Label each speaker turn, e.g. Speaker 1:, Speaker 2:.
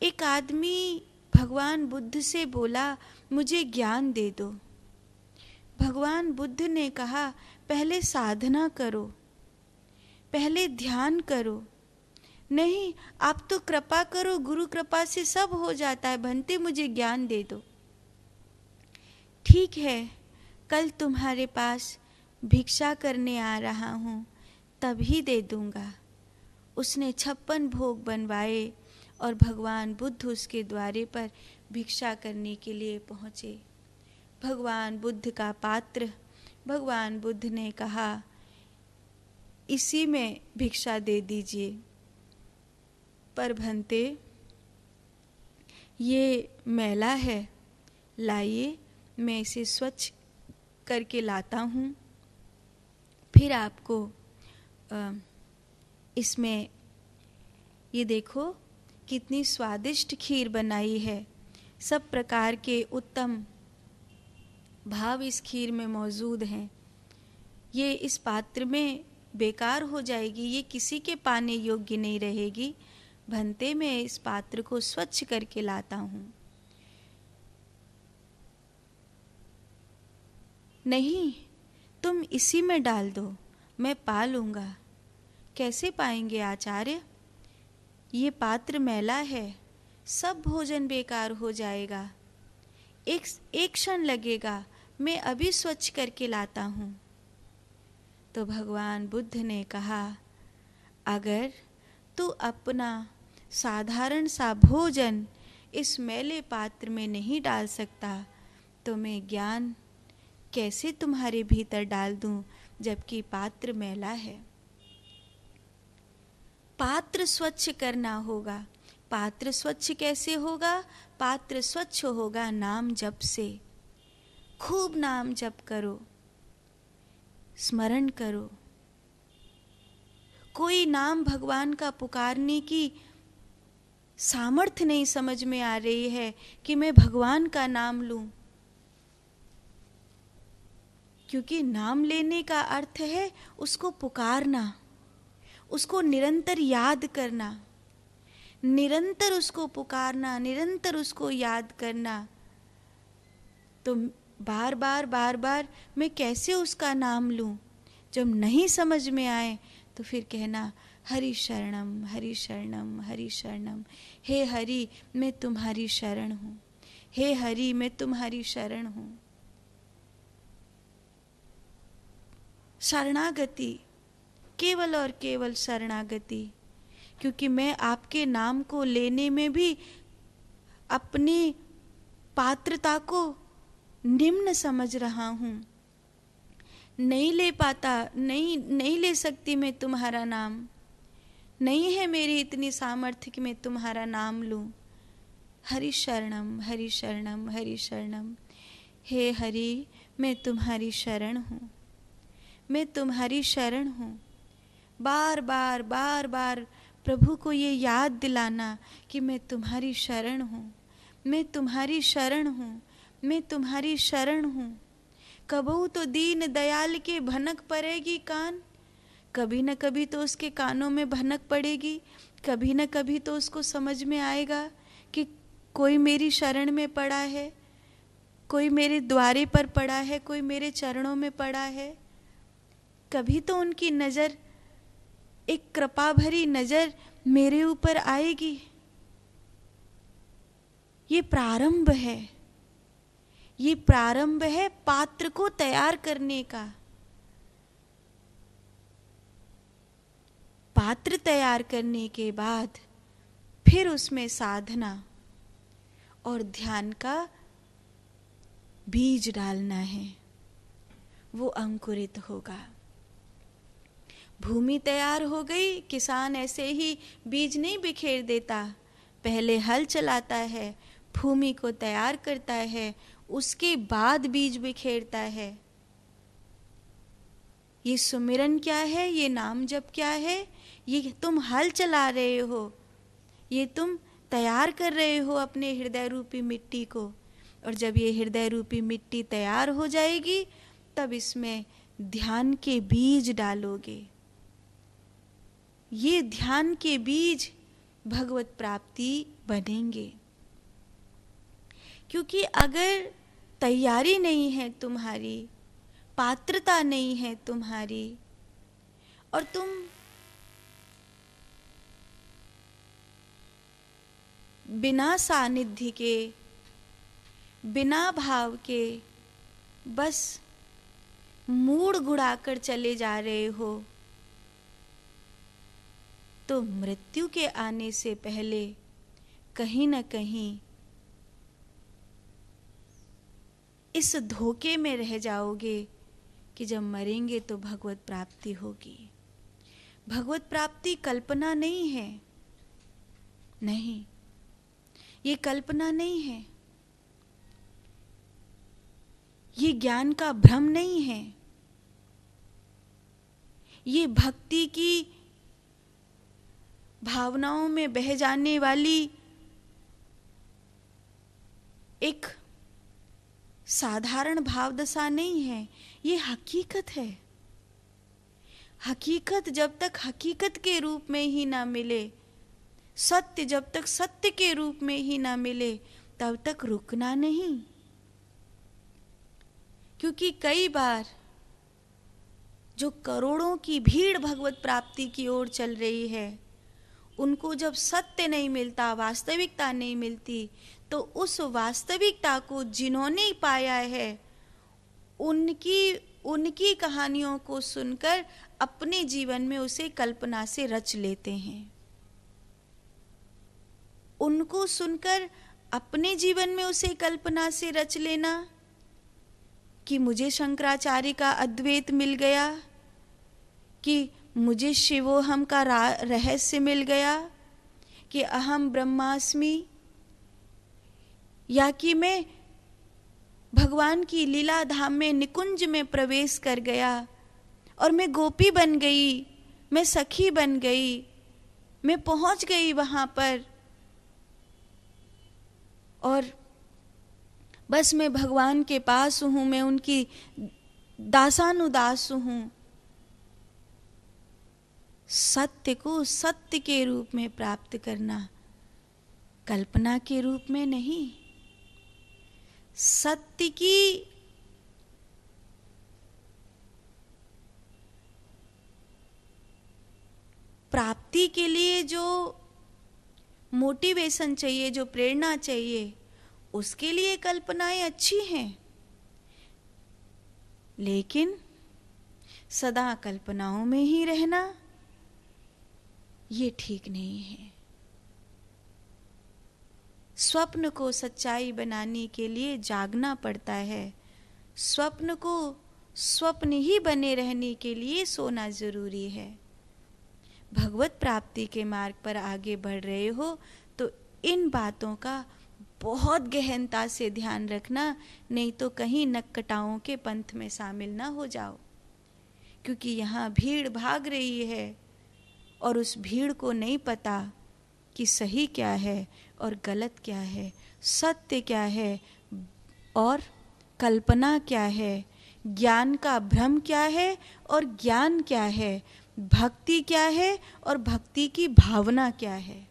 Speaker 1: एक आदमी भगवान बुद्ध से बोला, मुझे ज्ञान दे दो। भगवान बुद्ध ने कहा, पहले साधना करो, पहले ध्यान करो। नहीं, आप तो कृपा करो, गुरु कृपा से सब हो जाता है, भंते मुझे ज्ञान दे दो। ठीक है, कल तुम्हारे पास भिक्षा करने आ रहा हूँ, तभी दे दूंगा। उसने 56 भोग बनवाए और भगवान बुद्ध उसके द्वारे पर भिक्षा करने के लिए पहुँचे। भगवान बुद्ध का पात्र, भगवान बुद्ध ने कहा, इसी में भिक्षा दे दीजिए। पर भंते, ये मैला है, लाइए, मैं इसे स्वच्छ करके लाता हूँ, फिर आपको इसमें ये देखो कितनी स्वादिष्ट खीर बनाई है। सब प्रकार के उत्तम भाव इस खीर में मौजूद हैं। ये इस पात्र में बेकार हो जाएगी, ये किसी के पाने योग्य नहीं रहेगी। भंते, मैं इस पात्र को स्वच्छ करके लाता हूँ। नहीं, तुम इसी में डाल दो, मैं पा लूँगा। कैसे पाएंगे आचार्य? ये पात्र मैला है, सब भोजन बेकार हो जाएगा। एक क्षण लगेगा, मैं अभी स्वच्छ करके लाता हूँ। तो भगवान बुद्ध ने कहा, अगर तू अपना साधारण सा भोजन इस मैले पात्र में नहीं डाल सकता, तो मैं ज्ञान कैसे तुम्हारे भीतर डाल दूं, जबकि पात्र मैला है। पात्र स्वच्छ करना होगा। पात्र स्वच्छ कैसे होगा? पात्र स्वच्छ होगा नाम जप से। खूब नाम जप करो, स्मरण करो। कोई नाम भगवान का पुकारने की सामर्थ्य नहीं समझ में आ रही है कि मैं भगवान का नाम लूं, क्योंकि नाम लेने का अर्थ है उसको पुकारना, उसको निरंतर याद करना, निरंतर उसको पुकारना, निरंतर उसको याद करना। तो बार बार मैं कैसे उसका नाम लूं? जब नहीं समझ में आए तो फिर कहना, हरि शरणम हरि शरणम हरि शरणम। हे हरि, मैं तुम्हारी शरण हूँ। हे हरि, मैं तुम्हारी शरण हूँ। शरणागति, केवल और केवल शरणागति। क्योंकि मैं आपके नाम को लेने में भी अपनी पात्रता को निम्न समझ रहा हूँ। नहीं ले पाता, नहीं ले सकती मैं तुम्हारा नाम। नहीं है मेरी इतनी सामर्थ्य कि मैं तुम्हारा नाम लूं। हरि शरणम हरि शरणम हरि शरणम। हे हरि, मैं तुम्हारी शरण हूँ, मैं तुम्हारी शरण हूँ। बार बार प्रभु को ये याद दिलाना कि मैं तुम्हारी शरण हूँ, मैं तुम्हारी शरण हूँ, मैं तुम्हारी शरण हूँ। कबहू तो दीन दयाल के भनक पड़ेगी कान, कभी न कभी तो उसके कानों में भनक पड़ेगी, कभी न कभी तो उसको समझ में आएगा कि कोई मेरी शरण में पड़ा है, कोई मेरे द्वारे पर पड़ा है, कोई मेरे चरणों में पड़ा है। कभी तो उनकी नज़र, एक कृपा भरी नज़र मेरे ऊपर आएगी। ये प्रारंभ है, ये प्रारंभ है पात्र को तैयार करने का। पात्र तैयार करने के बाद फिर उसमें साधना और ध्यान का बीज डालना है, वो अंकुरित होगा। भूमि तैयार हो गई, किसान ऐसे ही बीज नहीं बिखेर देता, पहले हल चलाता है, भूमि को तैयार करता है, उसके बाद बीज बिखेरता है। ये सुमिरन क्या है, ये नाम जप क्या है? ये तुम हल चला रहे हो, ये तुम तैयार कर रहे हो अपने हृदय रूपी मिट्टी को। और जब ये हृदय रूपी मिट्टी तैयार हो जाएगी, तब इसमें ध्यान के बीज डालोगे। ये ध्यान के बीज भगवत प्राप्ति बनेंगे। क्योंकि अगर तैयारी नहीं है तुम्हारी, पात्रता नहीं है तुम्हारी, और तुम बिना सानिध्य के, बिना भाव के बस मूड गुड़ाकर चले जा रहे हो, तो मृत्यु के आने से पहले कहीं न कहीं इस धोखे में रह जाओगे कि जब मरेंगे तो भगवत प्राप्ति होगी। भगवत प्राप्ति कल्पना नहीं है, नहीं, ये कल्पना नहीं है, ये ज्ञान का भ्रम नहीं है, ये भक्ति की भावनाओं में बह जाने वाली एक साधारण भावदशा नहीं है, ये हकीकत है। हकीकत जब तक हकीकत के रूप में ही ना मिले, सत्य जब तक सत्य के रूप में ही ना मिले, तब तक रुकना नहीं। क्योंकि कई बार जो करोड़ों की भीड़ भगवत प्राप्ति की ओर चल रही है, उनको जब सत्य नहीं मिलता, वास्तविकता नहीं मिलती, तो उस वास्तविकता को जिन्होंने पाया है, उनकी कहानियों को सुनकर अपने जीवन में उसे कल्पना से रच लेते हैं। उनको सुनकर अपने जीवन में उसे कल्पना से रच लेना कि मुझे शंकराचार्य का अद्वैत मिल गया, कि मुझे शिवोहम का रहस्य मिल गया, कि अहम ब्रह्मास्मि, या कि मैं भगवान की लीला धाम में निकुंज में प्रवेश कर गया और मैं गोपी बन गई, मैं सखी बन गई, मैं पहुंच गई वहां पर और बस मैं भगवान के पास हूं, मैं उनकी दासानुदास हूं। सत्य को सत्य के रूप में प्राप्त करना, कल्पना के रूप में नहीं। सत्य की प्राप्ति के लिए जो मोटिवेशन चाहिए, जो प्रेरणा चाहिए, उसके लिए कल्पनाएं अच्छी हैं, लेकिन सदा कल्पनाओं में ही रहना ये ठीक नहीं है। स्वप्न को सच्चाई बनाने के लिए जागना पड़ता है। स्वप्न को स्वप्न ही बने रहने के लिए सोना जरूरी है। भगवत प्राप्ति के मार्ग पर आगे बढ़ रहे हो तो इन बातों का बहुत गहनता से ध्यान रखना, नहीं तो कहीं नक्कटाओं के पंथ में शामिल ना हो जाओ। क्योंकि यहाँ भीड़ भाग रही है और उस भीड़ को नहीं पता कि सही क्या है और गलत क्या है, सत्य क्या है और कल्पना क्या है, ज्ञान का भ्रम क्या है और ज्ञान क्या है, भक्ति क्या है और भक्ति की भावना क्या है।